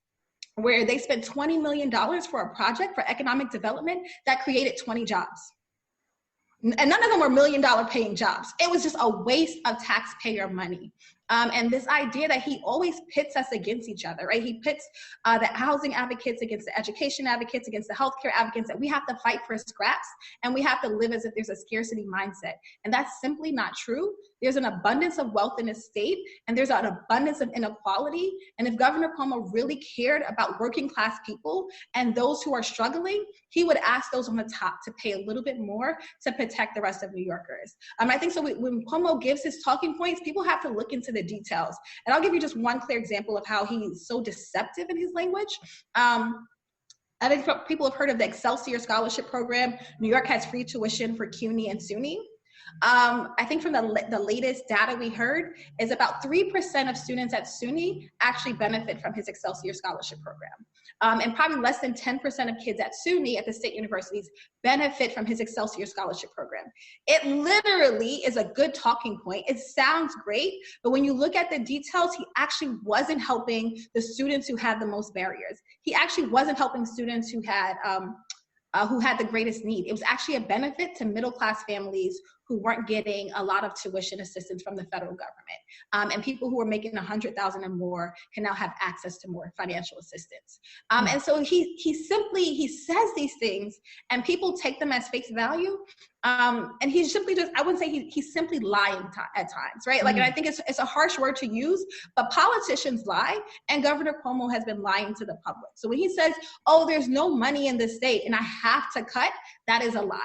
[SPEAKER 4] where they spent $20 million for a project for economic development that created 20 jobs. And none of them were $1 million paying jobs. It was just a waste of taxpayer money. And this idea that he always pits us against each other, right? He pits the housing advocates against the education advocates, against the healthcare advocates, that we have to fight for scraps and we have to live as if there's a scarcity mindset. And that's simply not true. There's an abundance of wealth in this state, and there's an abundance of inequality. And if Governor Cuomo really cared about working class people and those who are struggling, he would ask those on the top to pay a little bit more to protect the rest of New Yorkers. I think so. When Cuomo gives his talking points, people have to look into the details. And I'll give you just one clear example of how he's so deceptive in his language. I think people have heard of the Excelsior Scholarship Program. New York has free tuition for CUNY and SUNY. I think from the latest data we heard is about 3% of students at SUNY actually benefit from his Excelsior Scholarship Program. And probably less than 10% of kids at SUNY, at the state universities, benefit from his Excelsior Scholarship Program. It literally is a good talking point. It sounds great, but when you look at the details, he actually wasn't helping the students who had the most barriers. He actually wasn't helping students who had the greatest need. It was actually a benefit to middle-class families who weren't getting a lot of tuition assistance from the federal government. And people who were making $100,000 or more can now have access to more financial assistance. And so he says these things and people take them as face value. And he's simply just, I wouldn't say he's simply lying at times, right? Like, and I think it's a harsh word to use, but politicians lie, and Governor Cuomo has been lying to the public. So when he says, oh, there's no money in the state and I have to cut, that is a lie.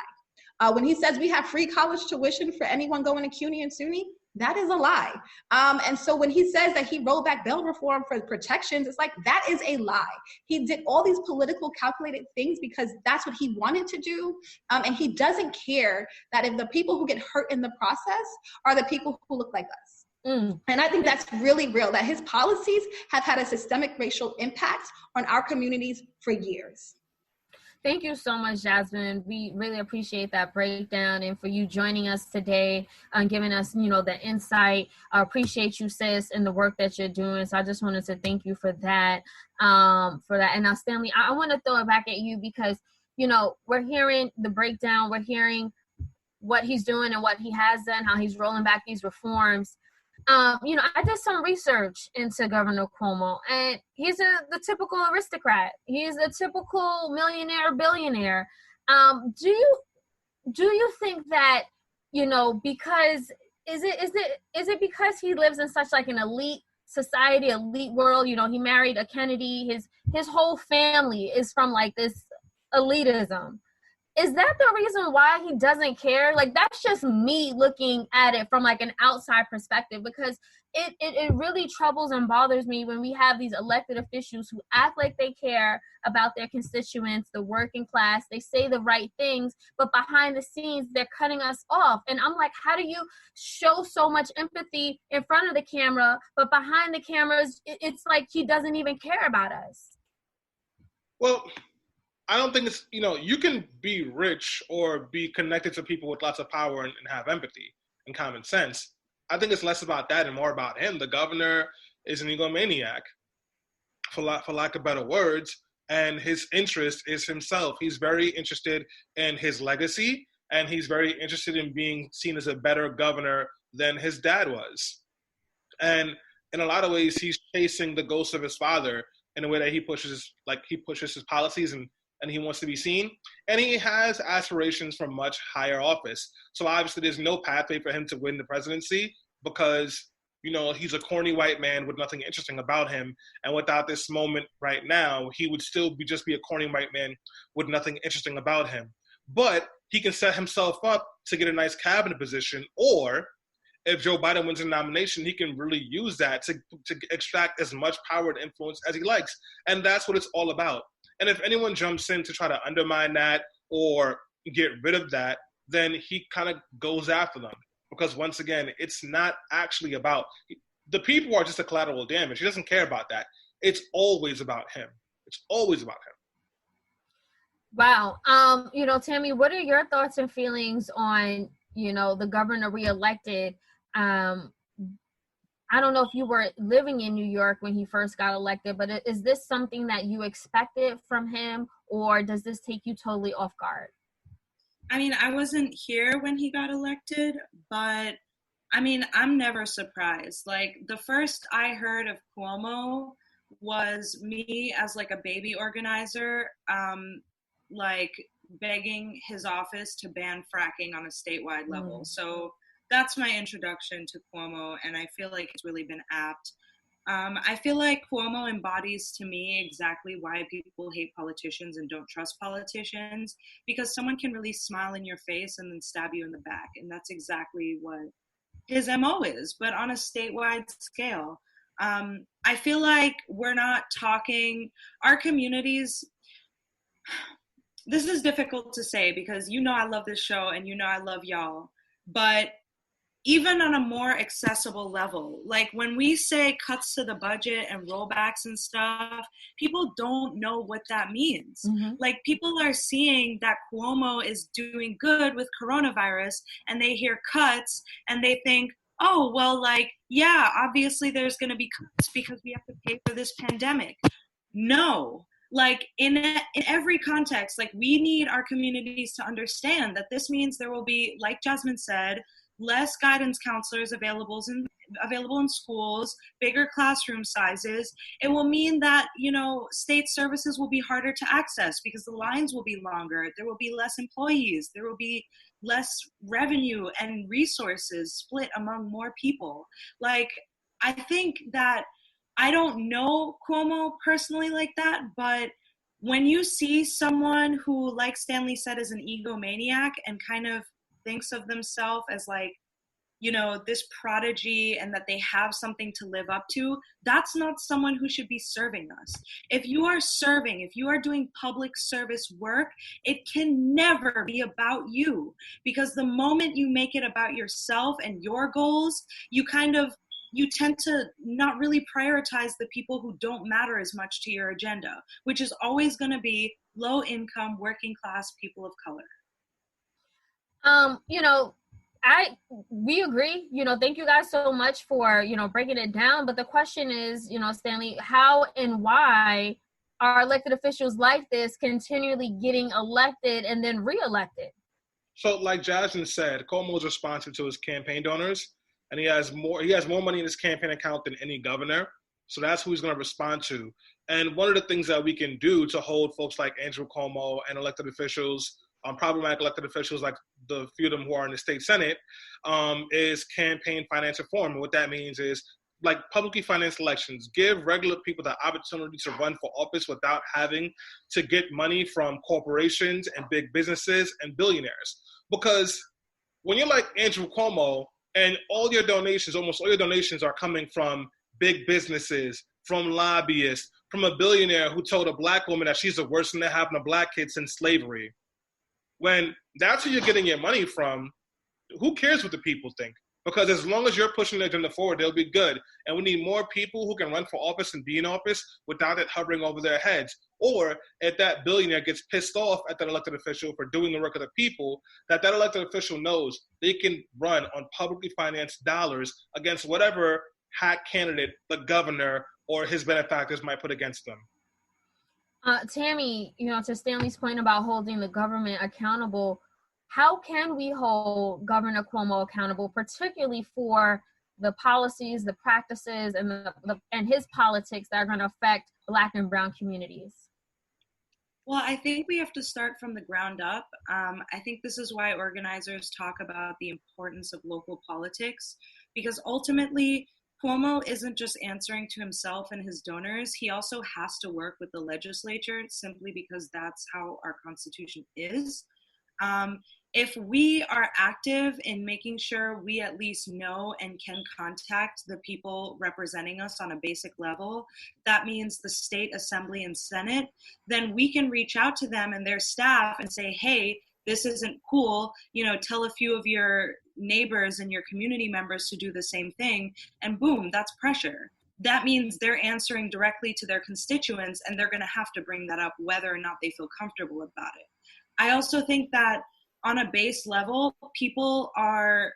[SPEAKER 4] When he says we have free college tuition for anyone going to CUNY and SUNY, that is a lie. And so when he says that he rolled back bail reform for protections, it's like, that is a lie. He did all these political calculated things because that's what he wanted to do. And he doesn't care that if the people who get hurt in the process are the people who look like us. And I think that's really real, that his policies have had a systemic racial impact on our communities for years.
[SPEAKER 1] Thank you so much, Jasmine. We really appreciate that breakdown and for you joining us today and giving us, the insight. I appreciate you, sis, and the work that you're doing. So I just wanted to thank you for that. And now, Stanley, I want to throw it back at you because, we're hearing the breakdown. We're hearing what he's doing and what he has done, how he's rolling back these reforms. I did some research into Governor Cuomo, and he's the typical aristocrat. He's a typical millionaire, billionaire. Do you think that, because is it because he lives in such like an elite society, elite world? He married a Kennedy. His whole family is from like this elitism. Is that the reason why he doesn't care? Like, that's just me looking at it from like an outside perspective, because it really troubles and bothers me when we have these elected officials who act like they care about their constituents, the working class. They say the right things, but behind the scenes, they're cutting us off. And I'm like, how do you show so much empathy in front of the camera, but behind the cameras, it's like he doesn't even care about us?
[SPEAKER 2] Well, I don't think it's, you can be rich or be connected to people with lots of power and have empathy and common sense. I think it's less about that and more about him. The governor is an egomaniac, for lack of better words, and his interest is himself. He's very interested in his legacy, and he's very interested in being seen as a better governor than his dad was. And in a lot of ways, he's chasing the ghost of his father in a way that he pushes his policies and he wants to be seen. And he has aspirations for much higher office. So obviously there's no pathway for him to win the presidency because, he's a corny white man with nothing interesting about him. And without this moment right now, he would still just be a corny white man with nothing interesting about him. But he can set himself up to get a nice cabinet position, or if Joe Biden wins a nomination, he can really use that to extract as much power and influence as he likes. And that's what it's all about. And if anyone jumps in to try to undermine that or get rid of that, then he kind of goes after them. Because once again, it's not actually about, the people are just a collateral damage. He doesn't care about that. It's always about him. It's always about him.
[SPEAKER 1] Wow. Tammie, what are your thoughts and feelings on, the governor reelected? I don't know if you were living in New York when he first got elected, but is this something that you expected from him, or does this take you totally off guard?
[SPEAKER 3] I mean, I wasn't here when he got elected, but I mean, I'm never surprised. Like, the first I heard of Cuomo was me as like a baby organizer, like begging his office to ban fracking on a statewide level. So that's my introduction to Cuomo, and I feel like it's really been apt. I feel like Cuomo embodies to me exactly why people hate politicians and don't trust politicians, because someone can really smile in your face and then stab you in the back. And that's exactly what his MO is, but on a statewide scale. I feel like we're not talking, our communities, this is difficult to say because I love this show and I love y'all, but even on a more accessible level, like when we say cuts to the budget and rollbacks and stuff, people don't know what that means. Like, people are seeing that Cuomo is doing good with coronavirus and they hear cuts and they think, oh, well, like, yeah, obviously there's going to be cuts because we have to pay for this pandemic. No. Like, in every context, like, we need our communities to understand that this means there will be, like Jasmine said, less guidance counselors available in schools, bigger classroom sizes. It will mean that, state services will be harder to access because the lines will be longer. There will be less employees. There will be less revenue and resources split among more people. Like, I think that I don't know Cuomo personally like that, but when you see someone who, like Stanley said, is an egomaniac and kind of thinks of themselves as like, this prodigy and that they have something to live up to, that's not someone who should be serving us. If you are doing public service work, it can never be about you, because the moment you make it about yourself and your goals, you tend to not really prioritize the people who don't matter as much to your agenda, which is always going to be low income, working class people of color.
[SPEAKER 1] We agree. Thank you guys so much for, breaking it down. But the question is, Stanley, how and why are elected officials like this continually getting elected and then reelected?
[SPEAKER 2] So, like Jasmine said, Cuomo is responsive to his campaign donors, and he has more money in his campaign account than any governor. So that's who he's going to respond to. And one of the things that we can do to hold folks like Andrew Cuomo and elected officials, problematic elected officials like the few of them who are in the state Senate, is campaign finance reform. And what that means is, like, publicly financed elections, give regular people the opportunity to run for office without having to get money from corporations and big businesses and billionaires. Because when you're like Andrew Cuomo and almost all your donations are coming from big businesses, from lobbyists, from a billionaire who told a black woman that she's the worst thing to happen to black kids since slavery. When that's who you're getting your money from, who cares what the people think? Because as long as you're pushing the agenda forward, they'll be good. And we need more people who can run for office and be in office without it hovering over their heads. Or if that billionaire gets pissed off at that elected official for doing the work of the people, that elected official knows they can run on publicly financed dollars against whatever hack candidate the governor or his benefactors might put against them.
[SPEAKER 1] Tammie, to Stanley's point about holding the government accountable, how can we hold Governor Cuomo accountable, particularly for the policies, the practices, and his politics that are going to affect Black and Brown communities?
[SPEAKER 3] Well, I think we have to start from the ground up. I think this is why organizers talk about the importance of local politics, because ultimately, Cuomo isn't just answering to himself and his donors. He also has to work with the legislature simply because that's how our Constitution is. If we are active in making sure we at least know and can contact the people representing us on a basic level, that means the state assembly and Senate, then we can reach out to them and their staff and say, hey, this isn't cool, tell a few of your neighbors and your community members to do the same thing, and boom, that's pressure. That means they're answering directly to their constituents, and they're going to have to bring that up whether or not they feel comfortable about it. I also think that on a base level, people are,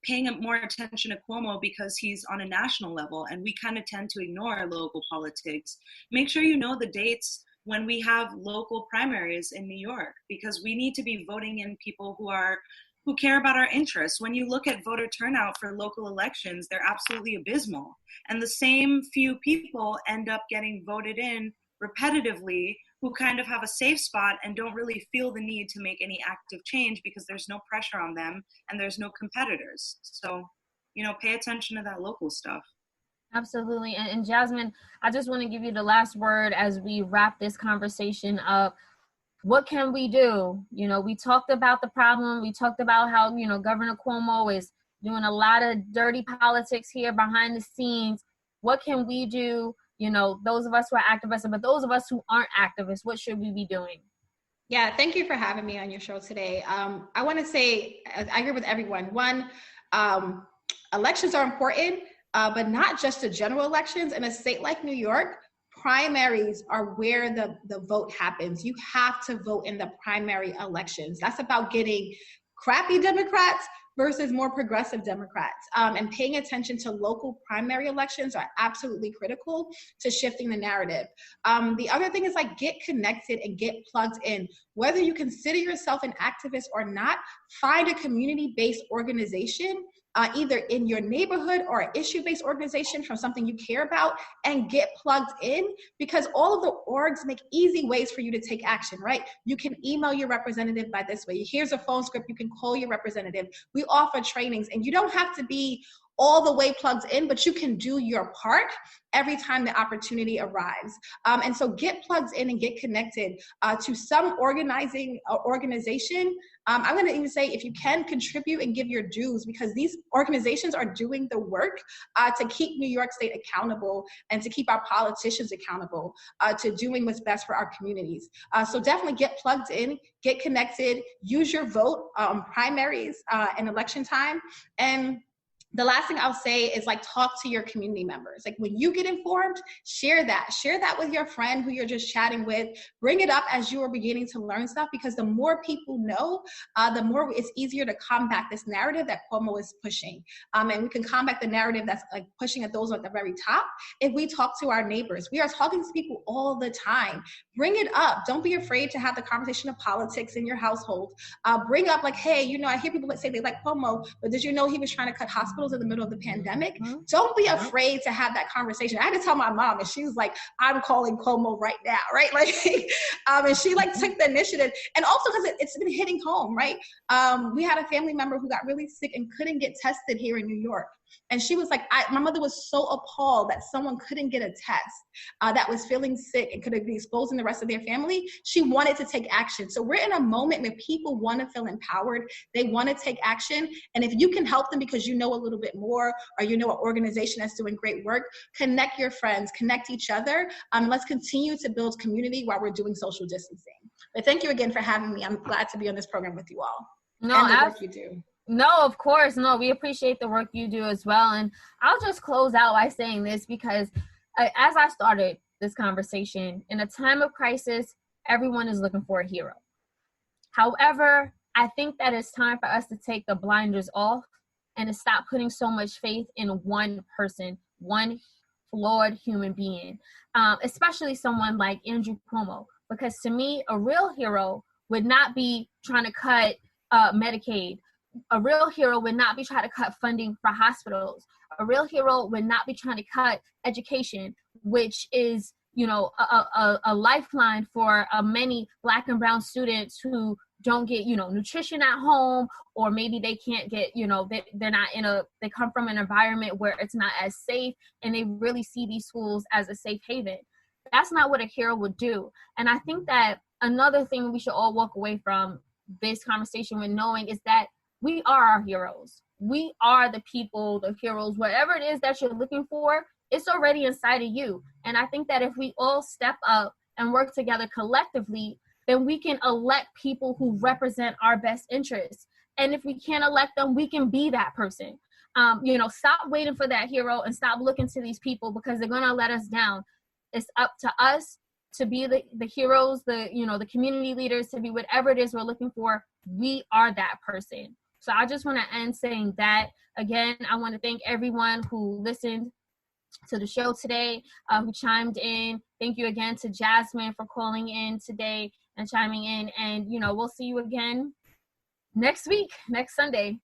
[SPEAKER 3] paying more attention to Cuomo because he's on a national level, and we kind of tend to ignore local politics. Make sure you know the dates when we have local primaries in New York, because we need to be voting in people who are who care about our interests. When you look at voter turnout for local elections, they're absolutely abysmal. And the same few people end up getting voted in repetitively who kind of have a safe spot and don't really feel the need to make any active change because there's no pressure on them and there's no competitors. So, pay attention to that local stuff.
[SPEAKER 1] Absolutely. And Jasmine, I just want to give you the last word as we wrap this conversation up. What can we do? We talked about the problem. We talked about how, Governor Cuomo is doing a lot of dirty politics here behind the scenes. What can we do? Those of us who are activists, but those of us who aren't activists, what should we be doing?
[SPEAKER 4] Yeah, thank you for having me on your show today. I want to say, I agree with everyone. One, elections are important, but not just the general elections. In a state like New York, primaries are where the vote happens. You have to vote in the primary elections. That's about getting crappy Democrats versus more progressive Democrats. And paying attention to local primary elections are absolutely critical to shifting the narrative. The other thing is get connected and get plugged in. Whether you consider yourself an activist or not, find a community-based organization, either in your neighborhood or an issue-based organization from something you care about, and get plugged in, because all of the orgs make easy ways for you to take action, right? You can email your representative by this way. Here's a phone script. You can call your representative. We offer trainings, and you don't have to be all the way plugged in, but you can do your part every time the opportunity arrives. And so get plugged in and get connected to some organization. I'm going to even say, if you can, contribute and give your dues, because these organizations are doing the work to keep New York State accountable and to keep our politicians accountable to doing what's best for our communities. So definitely get plugged in, get connected, use your vote on primaries and election time. And the last thing I'll say is talk to your community members. When you get informed, share that with your friend who you're just chatting with. Bring it up as you are beginning to learn stuff, because the more people know, the more it's easier to combat this narrative that Cuomo is pushing. And we can combat the narrative that's pushing at those at the very top if we talk to our neighbors. We are talking to people all the time. Bring it up. Don't be afraid to have the conversation of politics in your household. Bring up hey, I hear people that say they like Cuomo, but did you know he was trying to cut hospitals in the middle of the pandemic? Mm-hmm. Don't be afraid to have that conversation. I had to tell my mom, and she was like, I'm calling Cuomo right now, right? And she took the initiative. And also because it's been hitting home, right? We had a family member who got really sick and couldn't get tested here in New York. And she was my mother was so appalled that someone couldn't get a test that was feeling sick and could be exposing the rest of their family. She wanted to take action. So we're in a moment where people want to feel empowered. They want to take action. And if you can help them because you know a little bit more, or you know an organization that's doing great work, connect your friends, connect each other. Let's continue to build community while we're doing social distancing. But thank you again for having me. I'm glad to be on this program with you all. And the work you do.
[SPEAKER 1] No, of course. No, we appreciate the work you do as well. And I'll just close out by saying this, because as I started this conversation, in a time of crisis, everyone is looking for a hero. However, I think that it's time for us to take the blinders off and to stop putting so much faith in one person, one flawed human being, especially someone like Andrew Cuomo. Because to me, a real hero would not be trying to cut Medicaid. A real hero would not be trying to cut funding for hospitals. A real hero would not be trying to cut education, which is, a lifeline for many Black and brown students who don't get, nutrition at home, or maybe they can't get, they're not they come from an environment where it's not as safe, and they really see these schools as a safe haven. That's not what a hero would do. And I think that another thing we should all walk away from this conversation with knowing is that we are our heroes. We are the people, the heroes, whatever it is that you're looking for, it's already inside of you. And I think that if we all step up and work together collectively, then we can elect people who represent our best interests. And if we can't elect them, we can be that person. Stop waiting for that hero and stop looking to these people, because they're going to let us down. It's up to us to be the heroes, the community leaders, to be whatever it is we're looking for. We are that person. So I just want to end saying that. Again, I want to thank everyone who listened to the show today, who chimed in. Thank you again to Jasmine for calling in today and chiming in. And, we'll see you again next week, next Sunday.